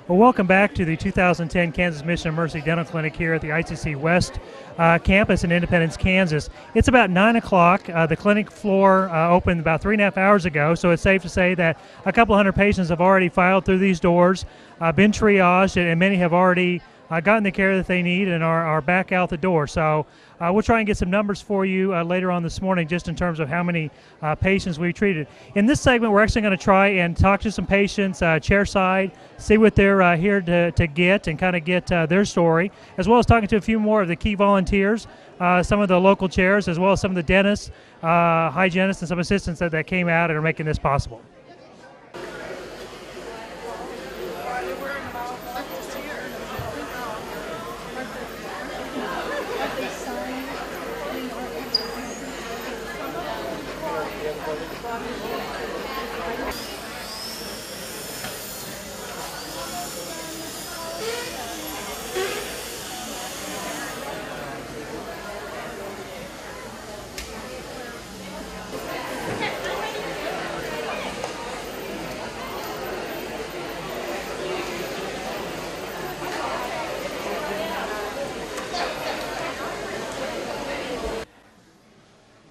Well, welcome back to the 2010 Kansas Mission of Mercy Dental Clinic here at the ICC West campus in Independence, Kansas. It's about 9 o'clock. The clinic floor opened about 3.5 hours ago, so it's safe to say that a couple hundred patients have already filed through these doors, been triaged, and many have already gotten the care that they need and are back out the door. So we'll try and get some numbers for you later on this morning just in terms of how many patients we've treated. In this segment, we're actually going to try and talk to some patients chair side, see what they're here to get and kind of get their story, as well as talking to a few more of the key volunteers, some of the local chairs, as well as some of the dentists, hygienists, and some assistants that came out and are making this possible.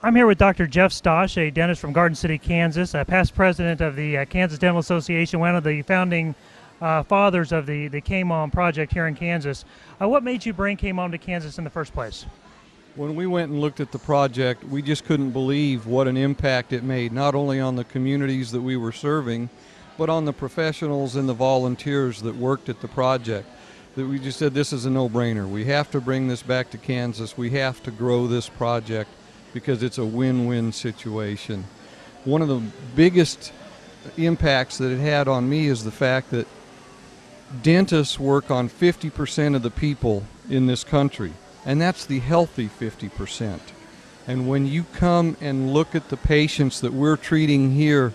I'm here with Dr. Jeff Stosh, a dentist from Garden City, Kansas, past president of the Kansas Dental Association, one of the founding fathers of the KMOM project here in Kansas. What made you bring KMOM to Kansas in the first place? When we went and looked at the project, we just couldn't believe what an impact it made, not only on the communities that we were serving, but on the professionals and the volunteers that worked at the project. That we just said, this is a no-brainer. We have to bring this back to Kansas. We have to grow this project because it's a win-win situation. One of the biggest impacts that it had on me is the fact that dentists work on 50% of the people in this country, and that's the healthy 50%. And when you come and look at the patients that we're treating here,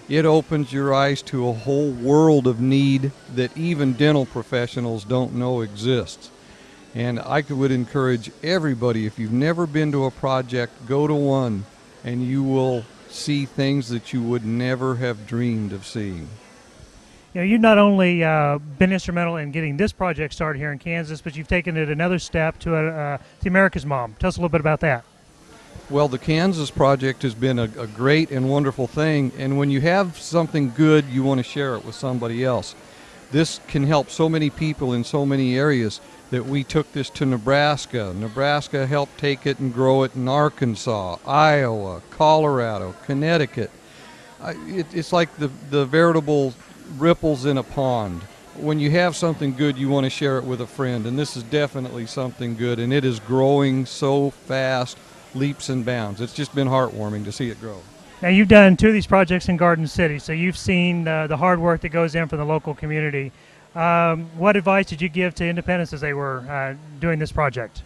it opens your eyes to a whole world of need that even dental professionals don't know exists. And I would encourage everybody, if you've never been to a project, go to one, and you will see things that you would never have dreamed of seeing. You know, you've not only been instrumental in getting this project started here in Kansas, but you've taken it another step to America's Mom. Tell us a little bit about that. Well, the Kansas project has been a great and wonderful thing, and when you have something good, you want to share it with somebody else. This can help so many people in so many areas that we took this to Nebraska. Nebraska helped take it and grow it in Arkansas, Iowa, Colorado, Connecticut. It's like the veritable ripples in a pond. When you have something good, you want to share it with a friend, and this is definitely something good, and it is growing so fast, leaps and bounds. It's just been heartwarming to see it grow. Now, you've done two of these projects in Garden City, so you've seen the hard work that goes in for the local community. What advice did you give to independents as they were doing this project?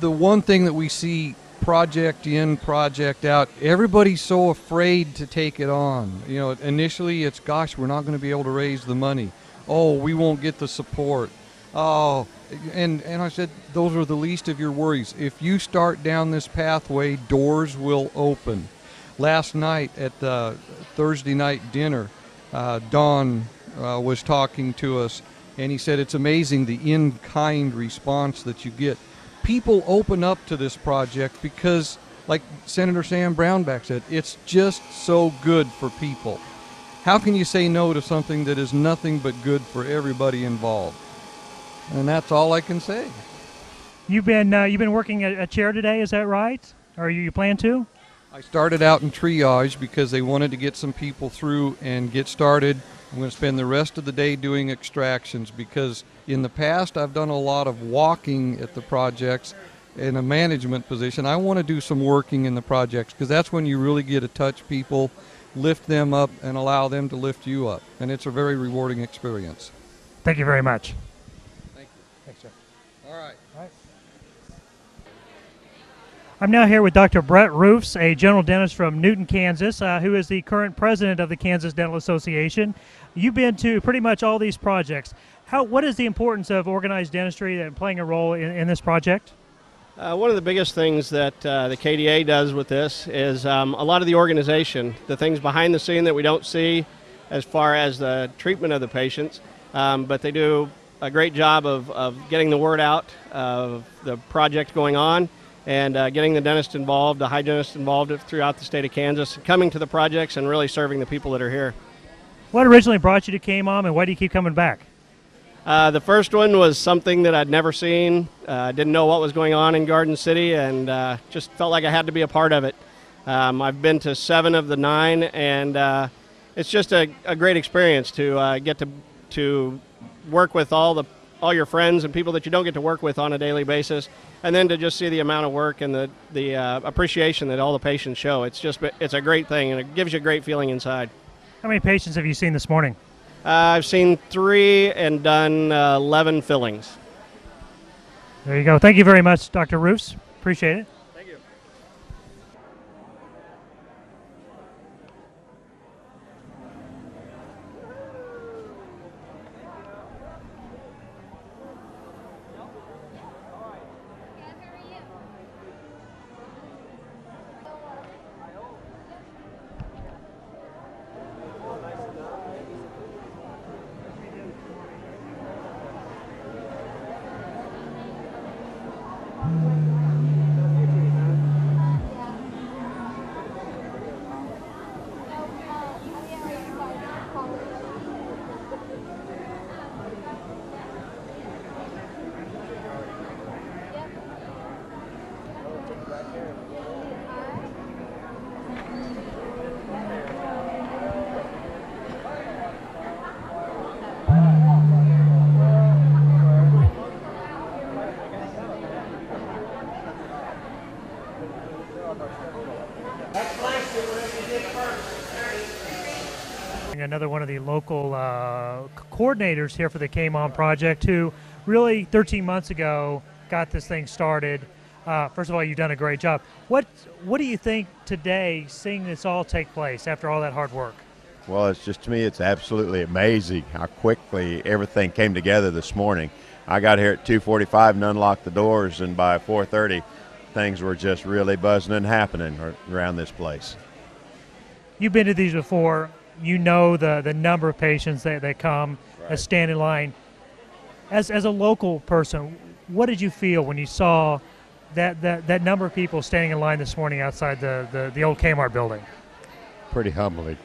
The one thing that we see project in, project out, everybody's so afraid to take it on. You know, initially it's, gosh, we're not going to be able to raise the money. Oh, we won't get the support. Oh, and I said, those are the least of your worries. If you start down this pathway, doors will open. Last night at the Thursday night dinner, Don was talking to us, and he said it's amazing the in-kind response that you get. People open up to this project because, like Senator Sam Brownback said, it's just so good for people. How can you say no to something that is nothing but good for everybody involved? And that's all I can say. You've been working a chair today, is that right? Or you plan to? I started out in triage because they wanted to get some people through and get started. I'm going to spend the rest of the day doing extractions because in the past I've done a lot of walking at the projects in a management position. I want to do some working in the projects because that's when you really get to touch people, lift them up, and allow them to lift you up. And it's a very rewarding experience. Thank you very much. Thank you. Thanks, sir. All right. I'm now here with Dr. Brett Roofs, a general dentist from Newton, Kansas, who is the current president of the Kansas Dental Association. You've been to pretty much all these projects. What is the importance of organized dentistry and playing a role in this project? One of the biggest things that the KDA does with this is a lot of the organization, the things behind the scene that we don't see as far as the treatment of the patients. but they do a great job of getting the word out of the project going on, and getting the dentist involved, the hygienist involved throughout the state of Kansas, coming to the projects and really serving the people that are here. What originally brought you to KMOM, and why do you keep coming back? The first one was something that I'd never seen. Didn't know what was going on in Garden City, and just felt like I had to be a part of it. I've been to 7 of the 9, and it's just a great experience to get to work with all your friends and people that you don't get to work with on a daily basis, and then to just see the amount of work and the appreciation that all the patients show. It's a great thing, and it gives you a great feeling inside. How many patients have you seen this morning? I've seen 3 and done 11 fillings. There you go. Thank you very much, Dr. Roos. Appreciate it. Thank you. Another one of the local coordinators here for the KMOM project, who really 13 months ago got this thing started. First of all, you've done a great job. What do you think today, seeing this all take place after all that hard work? Well, it's just, to me, it's absolutely amazing how quickly everything came together this morning. I got here at 2:45 and unlocked the doors, and by 4:30, things were just really buzzing and happening around this place. You've been to these before. You know the number of patients that come, Right. stand in line. As a local person, what did you feel when you saw that number of people standing in line this morning outside the old Kmart building? Pretty humbling.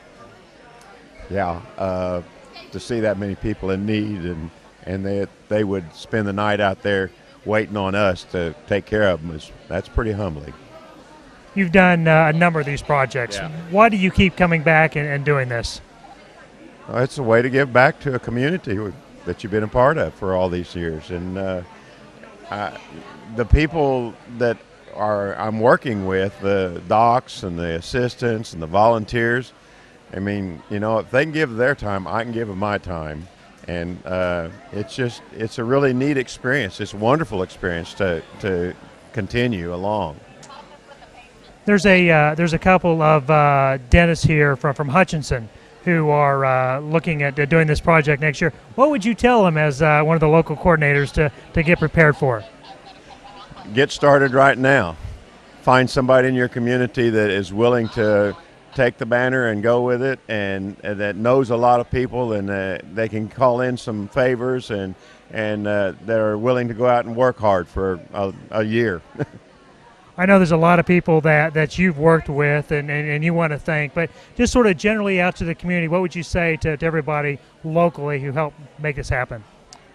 Yeah, to see that many people in need, and they would spend the night out there waiting on us to take care of them, that's pretty humbling. You've done a number of these projects. Yeah. Why do you keep coming back and doing this? Well, it's a way to give back to a community that you've been a part of for all these years. And the people that I'm working with, the docs and the assistants and the volunteers, I mean, you know, if they can give their time, I can give them my time. And it's a really neat experience. It's a wonderful experience to continue along. There's a couple of dentists here from Hutchinson who are looking at doing this project next year. What would you tell them as one of the local coordinators to get prepared for? Get started right now. Find somebody in your community that is willing to take the banner and go with it, and that knows a lot of people, and they can call in some favors, and they're willing to go out and work hard for a year. I know there's a lot of people that you've worked with and you want to thank, but just sort of generally out to the community, what would you say to everybody locally who helped make this happen?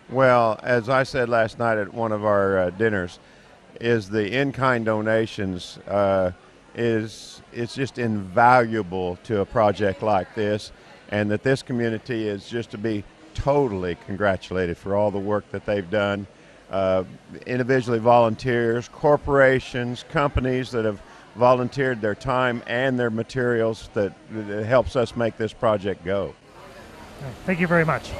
Well, as I said last night at one of our dinners, is the in-kind donations it's just invaluable to a project like this, and that this community is just to be totally congratulated for all the work that they've done. Individually volunteers, corporations, companies that have volunteered their time and their materials that helps us make this project go. Thank you very much.